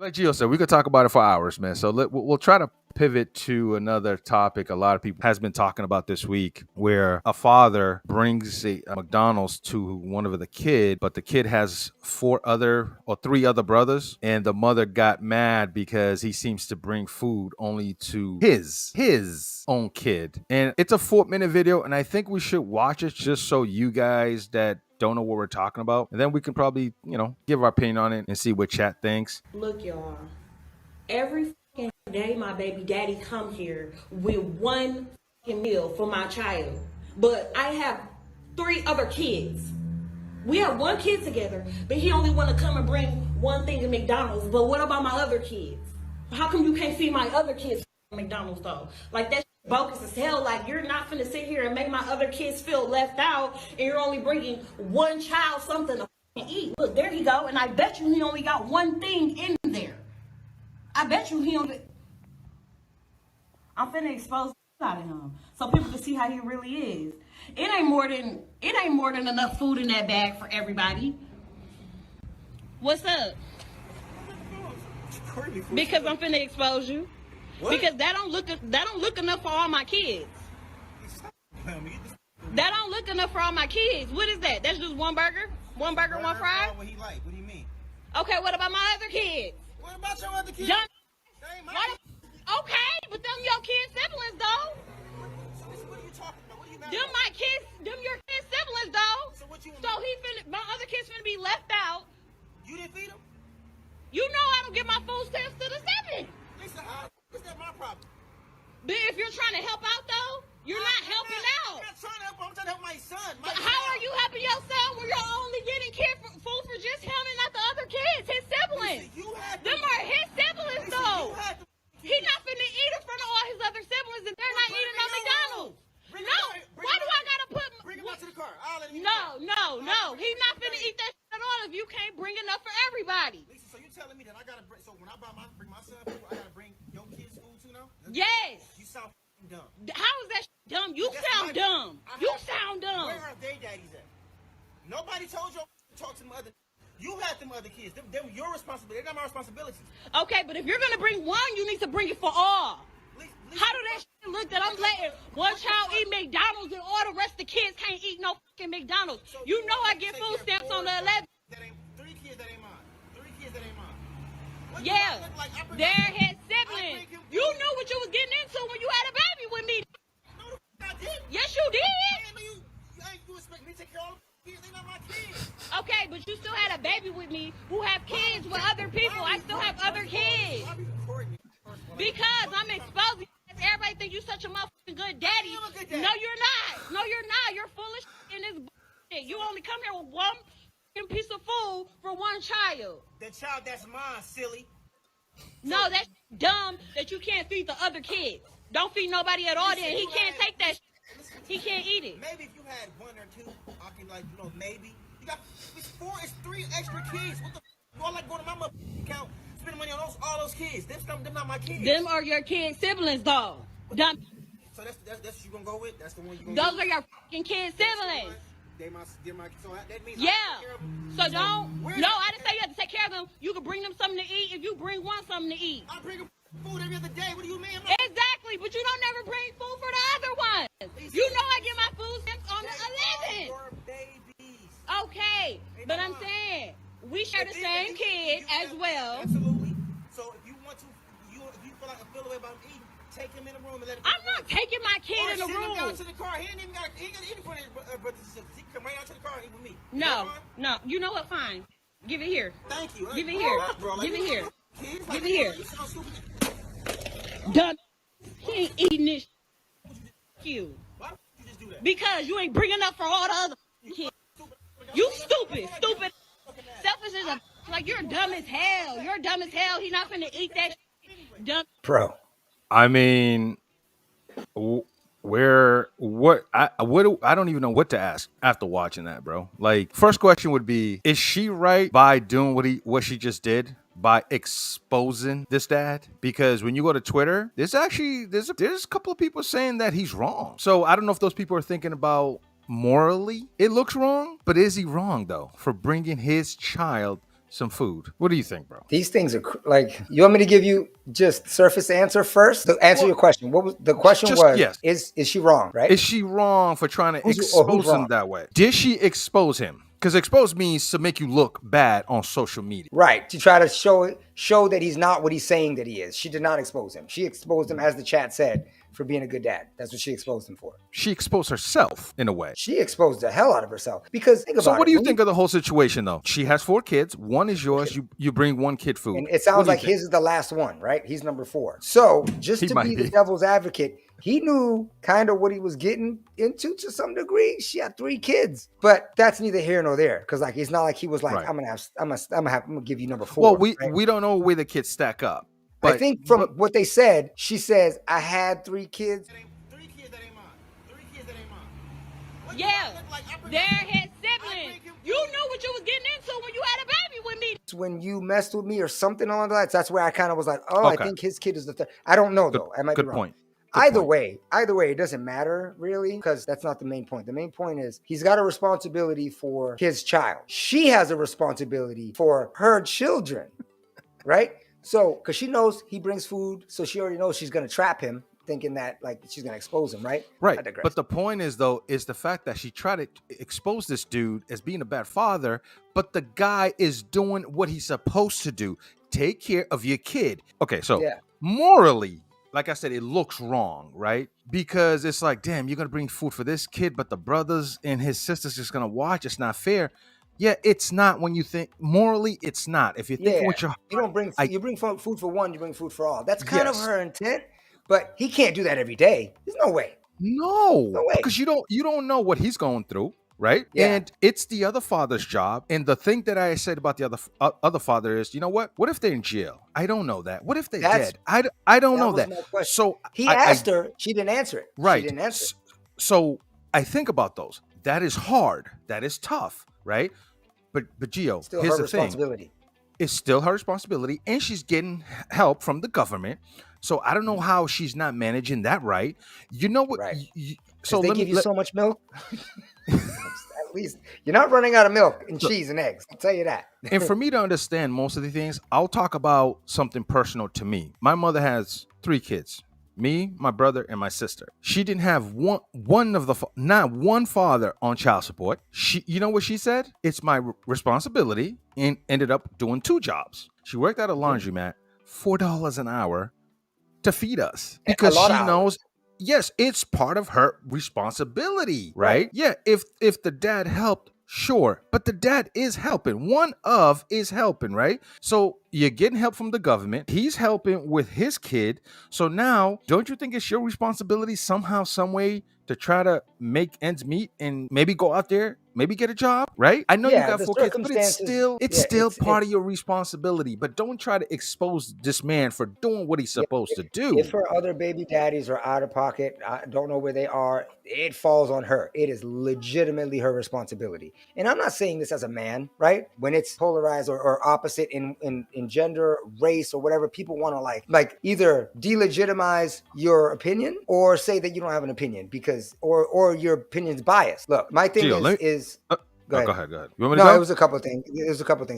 Like Gio said, we could talk about it for hours, man. So we'll try to pivot to another topic a lot of people has been talking about this week, where a father brings a McDonald's to one of the kid, but the kid has three other brothers, and the mother got mad because he seems to bring food only to his own kid. And it's a 4-minute video, and I think we should watch it just so you guys that don't know what we're talking about, and then we can probably give our opinion on it and see what chat thinks. Look, y'all. Every fucking day, my baby daddy come here with one fucking meal for my child. But I have 3 other kids. We have 1 kid together, but he only want to come and bring one thing to McDonald's. But what about my other kids? How come you can't feed my other kids McDonald's though? Like that's bogus as hell. Like you're not finna sit here and make my other kids feel left out, and you're only bringing one child something to eat. Look, there he go, and I bet you he only got one thing in there. I bet you he only. I'm finna expose out of him so people can see how he really is. It ain't more than enough food in that bag for everybody. What's up? Because I'm finna expose you. What? Because that don't look enough for all my kids. That don't look enough for all my kids. What is that? That's just one burger? One burger, one fry? What he like? What do you mean? Okay, what about my other kids? What about your other kids? Okay, but them your kids' siblings though. What are you talking about? What are you mad Them about? my kids, them your kids' siblings though. So what you? So my other kids finna be left out. You didn't feed them? You know I don't give my food stamps to the siblings. Lisa, how is that my problem? But if you're trying to help out though, you're not helping out. I'm not trying to help. I'm trying to help my son. How are you helping your son when you're only getting food for just him and not the other kids, his siblings? Lisa, them are his siblings Lisa, though. He's not finna eat in front of all his other siblings, and they're not eating on McDonald's. Why do I gotta put? Bring him out to the car. I'll let him. No. He's not finna eat that shit at all if you can't bring enough for everybody. Lisa, so you telling me that I gotta bring? So when I bring my son food, I gotta bring your kids food too now? Yes. You sound dumb. How is that dumb? You sound dumb. You sound dumb. Where are they daddies at? Nobody told you to talk to them other. You had them other kids. Them your responsibility. They're not my responsibility. Okay, but if you're gonna bring one, you need to bring it for all. How do that shit look that I'm letting one child eat McDonald's and all the rest of the kids can't eat no fucking McDonald's? So you know I get food stamps on the 11th. That ain't 3 kids that ain't mine. 3 kids that ain't mine. What yeah, they're his siblings. You knew what you was getting into when you had a baby with me. No, I didn't. Yes, you did. You expect me to take care of all the kids? They're not my kids. Okay, but you still had a baby with me who have kids with other people. I still have other kids. Because I'm exposing. Everybody think you such a motherfucking good daddy. No, you're not. No, you're not. You're full of shit in this bullshit. You only come here with one piece of food for one child. The child that's mine, silly. No, that's dumb that you can't feed the other kids. Don't feed nobody at all. Then he can't take that shit. He can't eat it. Maybe if you had 1 or 2, I can maybe. You got it's 3 extra kids. What the f? All like go to my account, spend money on all those kids. Them not my kids. Them are your kids' siblings though. Dumb. So that's what you gonna go with? That's the one you gonna Those are your fucking kids' siblings. They're my so that means yeah. So don't. No, I didn't say you have to take care of them. You can bring them something to eat if you bring one something to eat. I bring them food every other day. What do you mean? Exactly, but you don't never bring food for the other ones. You know I get my food stamps on the 11th. Your babies. Okay, but I'm saying we share the same kid as well. Absolutely. So if you want to, if you feel the way about eating, take him in the room and let him. I'm not taking my kid in the room. Send him down to the car. He ain't even got eat in front of his brothers and sisters. He can come right out to the car and eat with me. No. You know what? Fine. Give it here. Thank you. Give it here. Give it here. Give it here. Done. He ain't eating this. You. Why would you just do that? Because you ain't bringing up for all the other kids. You stupid. Selfish as a like you're dumb as hell. You're dumb as hell. He's not finna eat that shit. Dumb. Bro, I mean, I don't even know what to ask after watching that, bro. Like, first question would be, is she right by doing what she just did by exposing this dad? Because when you go to Twitter, there's a couple of people saying that he's wrong. So I don't know if those people are thinking about morally it looks wrong, but is he wrong though for bringing his child some food. What do you think, bro? These things are like, you want me to give you just surface answer first? To answer your question. What was the question? Just Was yes. Is she wrong? Right? Is she wrong for trying to who's expose him wrong? that way? Did she expose him? Because expose means to make you look bad on social media. Right. To try to show that he's not what he's saying that he is. She did not expose him. She exposed him, as the chat said, for being a good dad. That's what she exposed him for. She exposed herself in a way. She exposed the hell out of herself. Because think about So it. what do you think of the whole situation, though? She has 4 kids. One is yours. You bring one kid food. And it sounds like his is the last one, right? He's number 4. So just to be the devil's advocate, he knew kind of what he was getting into to some degree. She had 3 kids, but that's neither here nor there. Because like it's not like he was like, Right. I'm gonna give you number 4. Well, we don't know where the kids stack up. But, I think from what they said, she says, I had 3 kids. 3 kids that ain't mine. 3 kids that ain't mine. What do Yeah, I look like? I bring they're him- his I siblings. bring him You food. knew what you was getting into when you had a baby with me. When you messed with me or something along that, that's where I kind of was like, oh, Okay. I think his kid is the third. I don't know though. I might be good wrong. point. Good Either point. way, it doesn't matter really, because that's not the main point. The main point is he's got a responsibility for his child. She has a responsibility for her children, right? So, because she knows he brings food, so she already knows she's gonna trap him, thinking that like she's gonna expose him, right? I Right. digress. But the point is, though, is the fact that she tried to expose this dude as being a bad father, but the guy is doing what he's supposed to do. Take care of your kid. Okay, so Yeah. morally, like I said, it looks wrong, right? Because it's like, damn, you're gonna bring food for this kid, but the brothers and his sisters just gonna watch. It's not fair. Yeah, it's not when you think morally, it's not. If you're thinking Yeah, with your you don't bring I- you bring food for one, you bring food for all. That's kind Yes. of her intent, but he can't do that every day. There's no way. No, No way. because you don't know what he's going through, right? Yeah. And it's the other father's job. And the thing that I said about the other father is, you know what? What if they're in jail? I don't know that. What if they're That's- dead? I don't know was that. my question. So He I- asked her, she didn't answer it. right. She didn't answer. So I think about those. That is hard. That is tough, right? But Gio, Still here's her the thing. responsibility. It's still her responsibility, and she's getting help from the government. So I don't know how she's not managing that right. You know what? Right. So they let give me you so much milk. At least you're not running out of milk and cheese and eggs. I'll tell you that. and for me to understand most of the things, I'll talk about something personal to me. My mother has 3 kids. Me, my brother, and my sister. She didn't have not one father on child support. You know what she said? It's my responsibility, and ended up doing 2 jobs. She worked at a laundromat, $4 an hour to feed us because lot she of hours. knows. Yes, it's part of her responsibility, right? Yeah, if the dad helped, sure, but the dad is helping. One of is helping, right? So you're getting help from the government. He's helping with his kid. So now, don't you think it's your responsibility somehow, some way to try to make ends meet and maybe go out there, maybe get a job, right? I know you Yeah, got the 4 kids, but it's circumstances- still yeah, part of your responsibility. But don't try to expose this man for doing what he's supposed to do. If her other baby daddies are out of pocket, I don't know where they are, it falls on her. It is legitimately her responsibility. And I'm not saying this as a man, right? When it's polarized or opposite in gender, race, or whatever, people want to like either delegitimize your opinion or say that you don't have an opinion because or your opinion's biased. Look, my thing Gio, go ahead. Go ahead. You want me to No, go? it was a couple of things.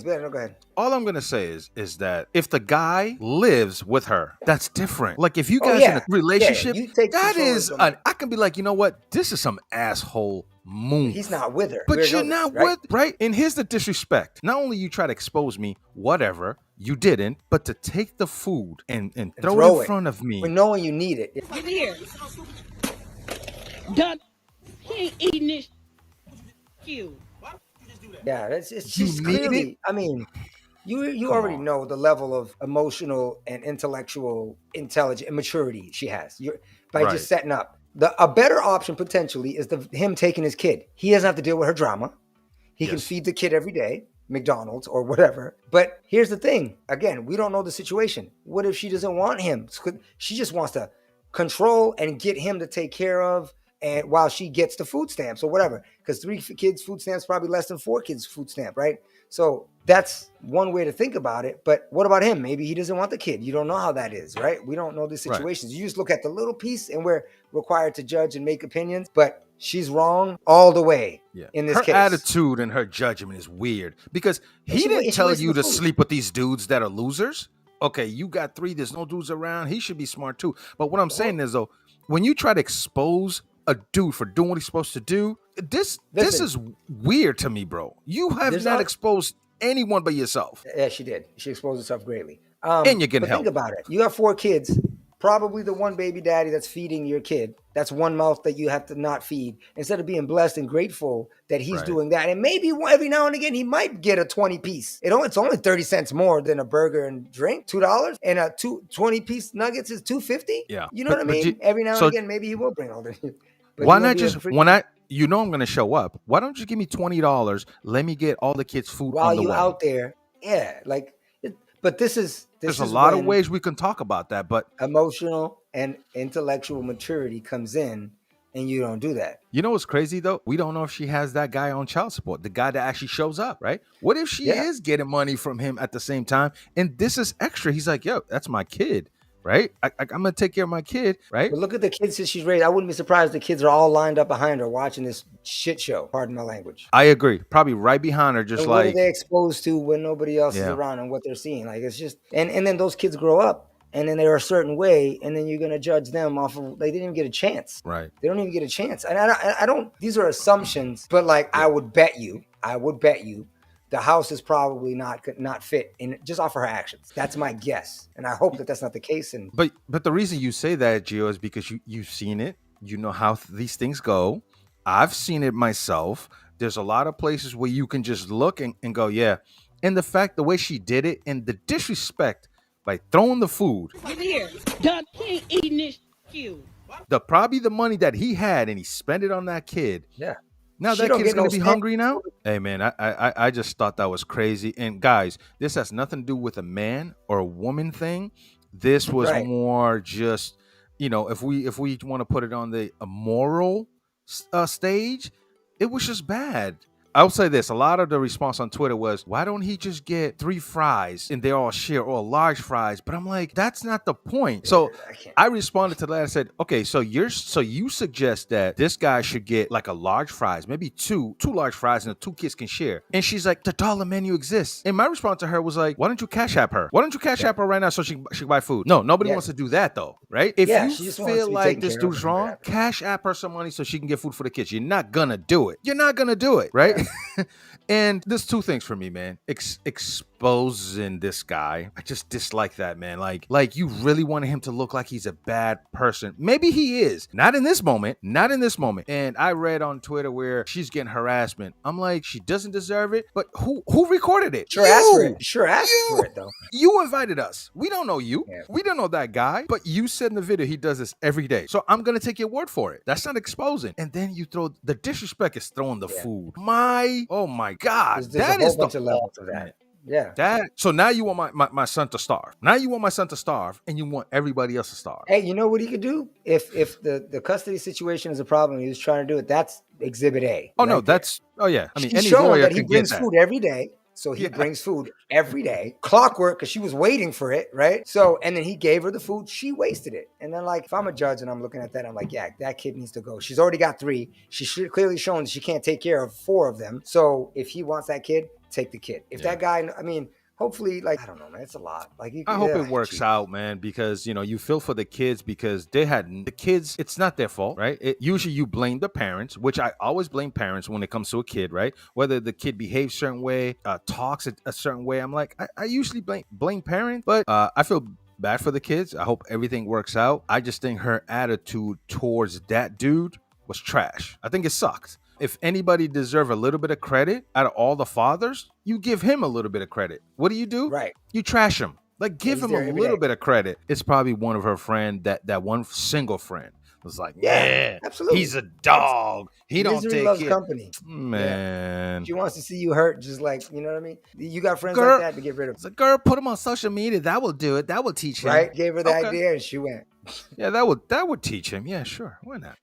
But yeah, no, go ahead. All I'm gonna say is that if the guy lives with her, that's different. Like if you Oh, guys yeah. in a relationship, Yeah, you take that control is of them. I can be like, you know what? This is some asshole move. He's not with her. But We you're know not this, right? with right. And here's the disrespect. Not only you try to expose me, whatever you didn't, but to take the food and throw it in front of me. When knowing you need it. Get here. Done. He ain't eating this. You. Why would you just do that? Yeah, she's need clearly. it? I mean, you Come already on. know the level of emotional and intellectual intelligence and maturity she has. By Right. just setting up a better option potentially is him taking his kid. He doesn't have to deal with her drama. He can Yes. feed the kid every day, McDonald's or whatever. But here's the thing: again, we don't know the situation. What if she doesn't want him? She just wants to control and get him to take care of. And while she gets the food stamps or whatever, because 3 kids food stamps probably less than 4 kids food stamp, right? So that's one way to think about it. But what about him? Maybe he doesn't want the kid. You don't know how that is, right? We don't know the situations. You just look at the little piece, and we're required to judge and make opinions. But she's wrong all the way. Yeah. In this her case, attitude and her judgment is weird because he she didn't tell wasted you the to food. sleep with these dudes that are losers. Okay, you got 3, there's no dudes around. He should be smart too. But what I'm saying is though, when you try to expose a dude for doing what he's supposed to do, this Listen. is weird to me, bro. You have There's not not- exposed anyone but yourself. Yeah, she did. She exposed herself greatly. And you're getting but help. Think about it. You got 4 kids. Probably the one baby daddy that's feeding your kid. That's one mouth that you have to not feed. Instead of being blessed and grateful that he's Right. doing that. And maybe every now and again he might get a 20 piece. It's only 30 cents more than a burger and drink, $2. And a 20 piece nuggets is $2.50. Yeah. You know But- what I but mean? you- Every now so- and again, maybe he will bring all the. But Why he won't not be a just freaking- when I you know I'm gonna show up? Why don't you give me $20? Let me get all the kids food while on the you way. out there? Yeah, like. But this is There's a lot of ways we can talk about that, but emotional and intellectual maturity comes in, and you don't do that. you know what's crazy though? We don't know if she has that guy on child support, the guy that actually shows up, right? What if she Yeah. is getting money from him at the same time, and this is extra? He's like, yo, that's my kid, right? I'm gonna take care of my kid, right? But look at the kids that she's raised. I wouldn't be surprised the kids are all lined up behind her watching this shit show. Pardon my language. I agree. Probably right behind her, just And what are like they exposed to when nobody else is Yeah. around and what they're seeing? Like it's just and then those kids grow up and then they're a certain way, and then you're gonna judge them off of they didn't even get a chance. right. They don't even get a chance. And I don't. These are assumptions, but like I would bet you, the house is probably not fit in just off of her actions. That's my guess, and I hope that that's not the case. And But the reason you say that, Gio, is because you've seen it. You know how these things go. I've seen it myself. There's a lot of places where you can just look and go, yeah. And the fact, the way she did it, and the disrespect by throwing the food, Get here. Dog, he ain't eating this you. probably the money that he had, and he spent it on that kid. yeah, Now She that don't kid's get gonna no be stand- hungry now. Hey man, I just thought that was crazy. And guys, this has nothing to do with a man or a woman thing. This was Right. more just, if we want to put it on the moral stage, it was just bad. I'll say this: a lot of the response on Twitter was, "Why don't he just get 3 fries and they all share, or large fries?" But I'm like, that's not the point. So I can't. I responded to that and said, "Okay, so you suggest that this guy should get like a large fries, maybe two large fries, and the 2 kids can share." And she's like, "The dollar menu exists." And my response to her was like, "Why don't you Cash App her? Why don't you Cash App her right now so she can buy food?" No, nobody Yeah. wants to do that though, right? If Yeah, you she just wants to feel be like taken this care of dude's and wrong, whatever. Cash App her some money so she can get food for the kids. You're not gonna do it. You're not gonna do it, right? And there's 2 things for me, man. Exposing this guy, I just dislike that, man. Like you really wanted him to look like he's a bad person. Maybe he is. Not in this moment. And I read on Twitter where she's getting harassment. I'm like, she doesn't deserve it. But who recorded it? Sure asked for You! it. Sure asked You! for it though. You invited us. We don't know you. Yeah. We don't know that guy. But you said in the video he does this every day. So I'm gonna take your word for it. That's not exposing. And then you throw the disrespect is throwing the Yeah. food. Oh my God. There's That a is whole bunch the of levels of that. Yeah. So now you want my son to starve. Now you want my son to starve, and you want everybody else to starve. Hey, you know what he could do? If the custody situation is a problem, he was trying to do it. That's Exhibit A. Oh no, right there. yeah. I mean, She's any showing lawyer that he could get brings that. food every day. So he Yeah. brings food every day. Clockwork, because she was waiting for it, right? So, and then he gave her the food. She wasted it. And then, like, if I'm a judge and I'm looking at that, I'm like, yeah, that kid needs to go. She's already got 3. She's clearly shown she can't take care of 4 of them. So if he wants that kid, take the kid. If that guy, I mean, hopefully, like, I don't know, man, it's a lot. Like, I hope it works out, man, because you feel for the kids because the kids. It's not their fault, right? Usually you blame the parents, which I always blame parents when it comes to a kid, right? Whether the kid behaves a certain way, talks a certain way. I'm like, I usually blame parents, but I feel bad for the kids. I hope everything works out. I just think her attitude towards that dude was trash. I think it sucked. If anybody deserve a little bit of credit out of all the fathers, you give him a little bit of credit. What do? Right. You trash him. Like, give he's him there a every little day. bit of credit. It's probably one of her friend, that one single friend was like, Yeah, yeah, absolutely. he's a dog. He don't Misery take loves it. company. Man. She wants to see you hurt, just like, you know what I mean? You got friends Girl- like that to get rid of. It's like, girl, put him on social media. That will do it. That will teach him. Right? Gave her the Okay. idea and she went. Yeah, that would teach him. Yeah, sure. Why not?